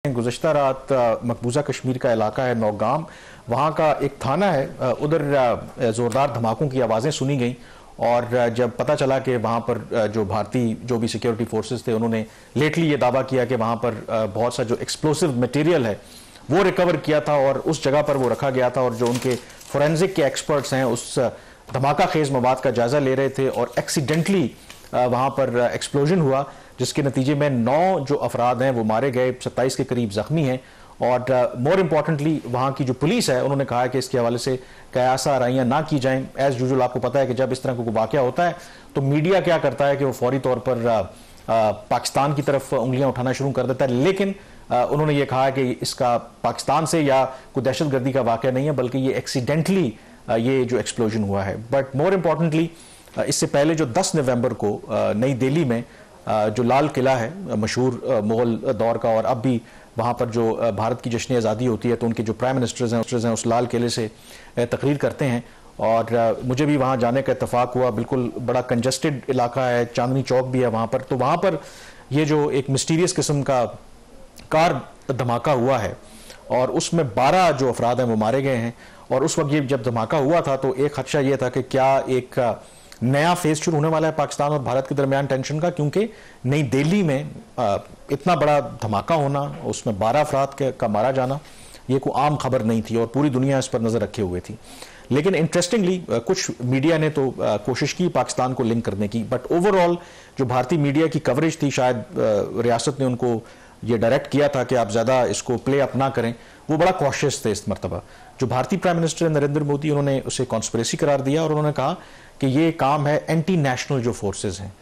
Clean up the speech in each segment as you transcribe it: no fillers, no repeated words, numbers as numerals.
गुज़श्ता रात मकबूजा कश्मीर का इलाका है नौगाम, वहाँ का एक थाना है, उधर ज़ोरदार धमाकों की आवाज़ें सुनी गई और जब पता चला कि वहाँ पर जो भारतीय जो भी सिक्योरिटी फोर्सेस थे उन्होंने लेटली ये दावा किया कि वहाँ पर बहुत सा जो एक्सप्लोसिव मटेरियल है वो रिकवर किया था और उस जगह पर वो रखा गया था और जो उनके फोरेंसिक के एक्सपर्ट्स हैं उस धमाका खेज मवाद का जायजा ले रहे थे और एक्सीडेंटली वहाँ पर एक्सप्लोजन हुआ जिसके नतीजे में 9 जो अफराद हैं वो मारे गए, 27 के करीब जख्मी हैं और मोर इम्पॉर्टेंटली वहाँ की जो पुलिस है उन्होंने कहा है कि इसके हवाले से कयास आराइयाँ ना की जाएं। एज यूजुअल आपको पता है कि जब इस तरह का वाक़या होता है तो मीडिया क्या करता है कि वो फौरी तौर पर पाकिस्तान की तरफ उंगलियां उठाना शुरू कर देता है, लेकिन उन्होंने ये कहा कि इसका पाकिस्तान से या कोई दहशतगर्दी का वाक़या नहीं है बल्कि ये एक्सीडेंटली ये जो एक्सप्लोजन हुआ है। बट मोर इम्पॉर्टेंटली इससे पहले जो 10 नवंबर को नई दिल्ली में जो लाल किला है मशहूर मुगल दौर का और अब भी वहाँ पर जो भारत की जश्न आज़ादी होती है तो उनके जो प्राइम मिनिस्टर्स हैं उस लाल किले से तकरीर करते हैं और मुझे भी वहाँ जाने का इत्तेफाक हुआ। बिल्कुल बड़ा कंजस्टेड इलाका है, चांदनी चौक भी है वहाँ पर, तो वहाँ पर ये जो एक मिस्टीरियस किस्म का कार धमाका हुआ है और उसमें 12 जो अफराद हैं वो मारे गए हैं। और उस वक्त ये जब धमाका हुआ था तो एक खदशा ये था कि क्या एक नया फेज शुरू होने वाला है पाकिस्तान और भारत के दरमियान टेंशन का, क्योंकि नई दिल्ली में इतना बड़ा धमाका होना, उसमें 12 अफराद का मारा जाना, ये कोई आम खबर नहीं थी और पूरी दुनिया इस पर नजर रखे हुए थी। लेकिन इंटरेस्टिंगली कुछ मीडिया ने तो कोशिश की पाकिस्तान को लिंक करने की, बट ओवरऑल जो भारतीय मीडिया की कवरेज थी, शायद रियासत ने उनको ये डायरेक्ट किया था कि आप ज़्यादा इसको प्ले अप ना करें, वो बड़ा कॉशियस थे इस मरतबा। जो भारतीय प्राइम मिनिस्टर नरेंद्र मोदी उन्होंने उसे कॉन्स्पिरेसी करार दिया और उन्होंने कहा कि ये काम है एंटी नेशनल जो फोर्सेस हैं।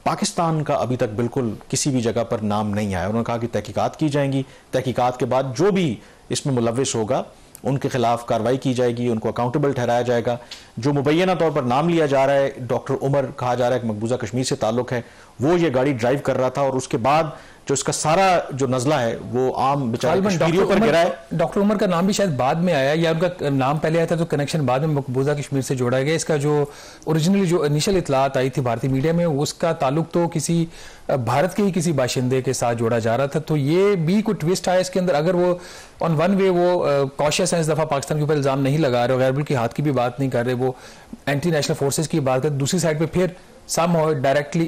पाकिस्तान का अभी तक बिल्कुल किसी भी जगह पर नाम नहीं आया। उन्होंने कहा कि तहकीकात की जाएंगी, तहकीकात के बाद जो भी इसमें मुलव्विस होगा उनके खिलाफ कार्रवाई की जाएगी, उनको अकाउंटेबल ठहराया जाएगा। जो मुबैना तौर पर नाम लिया जा रहा है, डॉक्टर उमर कहा जा रहा है कि मकबूजा कश्मीर से ताल्लुक है, वो ये गाड़ी ड्राइव कर रहा था और उसके बाद जो इसका सारा जो नजला है वो आम बेचारे कश्मीरियों पर गिरा है। डॉक्टर उमर का नाम भी शायद बाद में आया या उनका नाम पहले आया था तो कनेक्शन बाद में मकबूजा कश्मीर से जोड़ा गया। इसका जो ओरिजिनली जो इनिशियल इतलात आई थी भारतीय मीडिया में उसका ताल्लुक तो किसी भारत के ही किसी बाशिंदे के साथ जोड़ा जा रहा था। तो ये भी कोई ट्विस्ट आया इसके अंदर। अगर वो ऑन वन वे वो कॉशियस है, इस दफा पाकिस्तान के ऊपर इल्जाम नहीं लगा रहे, गैर मुल्की हाथ की भी बात नहीं कर रहे, वो एंटी नेशनल फोर्सेज की बात कर, दूसरी साइड पे फिर somehow डायरेक्टली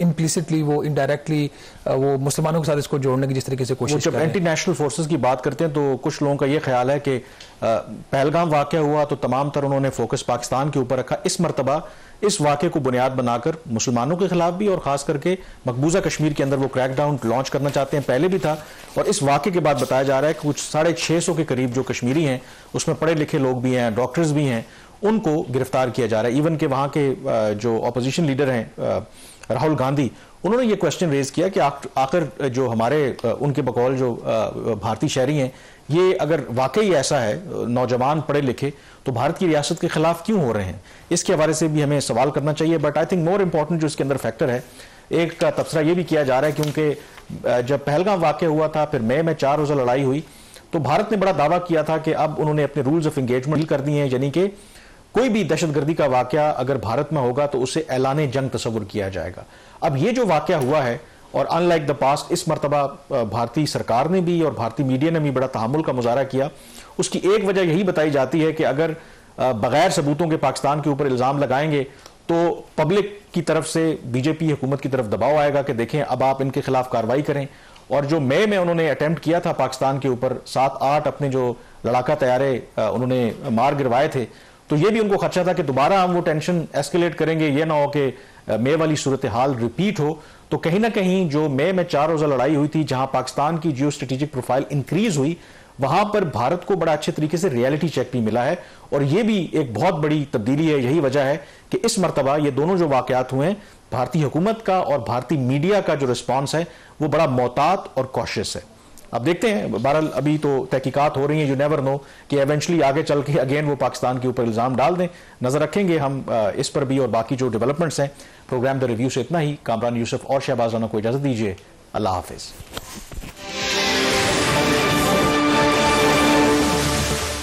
इम्प्लिसिटली वो इनडायरेक्टली वो मुसलमानों के साथ इसको जोड़ने की जिस तरीके से कोशिश जब एंटी नेशनल फोर्सेस की बात करते हैं तो कुछ लोगों का ये ख्याल है कि पहलगाम वाक़या हुआ तो तमाम तर उन्होंने फोकस पाकिस्तान के ऊपर रखा। इस मरतबा इस वाक़े को बुनियाद बनाकर मुसलमानों के खिलाफ भी और खास करके मकबूजा कश्मीर के अंदर वो क्रैकडाउन लॉन्च करना चाहते हैं। पहले भी था और इस वाक़े के बाद बताया जा रहा है कि कुछ 650 के करीब जो कश्मीरी हैं उसमें पढ़े लिखे लोग भी हैं, डॉक्टर्स भी हैं, उनको गिरफ्तार किया जा रहा है। इवन के वहाँ के जो अपोजिशन लीडर हैं राहुल गांधी, उन्होंने ये क्वेश्चन रेज किया कि आखिर जो हमारे उनके बकौल जो भारतीय शहरी हैं ये अगर वाकई ऐसा है नौजवान पढ़े लिखे तो भारत की रियासत के खिलाफ क्यों हो रहे हैं। इसके हवाले से भी हमें सवाल करना चाहिए। But I think more important जो इसके अंदर फैक्टर है, एक का तबसरा ये भी किया जा रहा है क्योंकि जब पहलगाम वाक़या हुआ था फिर मई में 4 रोज़ा लड़ाई हुई तो भारत ने बड़ा दावा किया था कि अब उन्होंने अपने रूल्स ऑफ एंगेजमेंट कर दिए हैं, यानी कि कोई भी दहशतगर्दी का वाकया अगर भारत में होगा तो उसे ऐलान जंग तस्वुर किया जाएगा। अब ये जो वाकया हुआ है और अनलाइक द पास्ट इस मरतबा भारतीय सरकार ने भी और भारतीय मीडिया ने भी बड़ा तहम्मुल का मुजाहरा किया। उसकी एक वजह यही बताई जाती है कि अगर बगैर सबूतों के पाकिस्तान के ऊपर इल्ज़ाम लगाएंगे तो पब्लिक की तरफ से बीजेपी हुकूमत की तरफ दबाव आएगा कि देखें अब आप इनके खिलाफ कार्रवाई करें। और जो मई में उन्होंने अटेम्प्ट किया था पाकिस्तान के ऊपर 7-8 अपने जो लड़ाका तैयारे उन्होंने मार गिरवाए थे, तो ये भी उनको खदशा था कि दोबारा हम वो टेंशन एस्केलेट करेंगे, ये ना हो कि मई वाली सूरत हाल रिपीट हो। तो कहीं ना कहीं जो मई में 4 रोज़ा लड़ाई हुई थी जहां पाकिस्तान की जियो स्ट्रेटेजिक प्रोफाइल इंक्रीज हुई, वहां पर भारत को बड़ा अच्छे तरीके से रियलिटी चेक भी मिला है और ये भी एक बहुत बड़ी तब्दीली है। यही वजह है कि इस मरतबा ये दोनों जो वाकयात हुए हैं, भारतीय हुकूमत का और भारतीय मीडिया का जो रिस्पॉन्स है वो बड़ा मोहतात और कॉशियस है। अब देखते हैं, बहरहाल अभी तो तहकीकात हो रही हैं, यू नेवर नो कि एवेंचुअली आगे चल के अगेन वो पाकिस्तान के ऊपर इल्ज़ाम डाल दें। नजर रखेंगे हम इस पर भी और बाकी जो डेवलपमेंट्स हैं। प्रोग्राम द रिव्यू से इतना ही। कामरान यूसुफ और शहबाज राना को इजाजत दीजिए। अल्लाह हाफिज।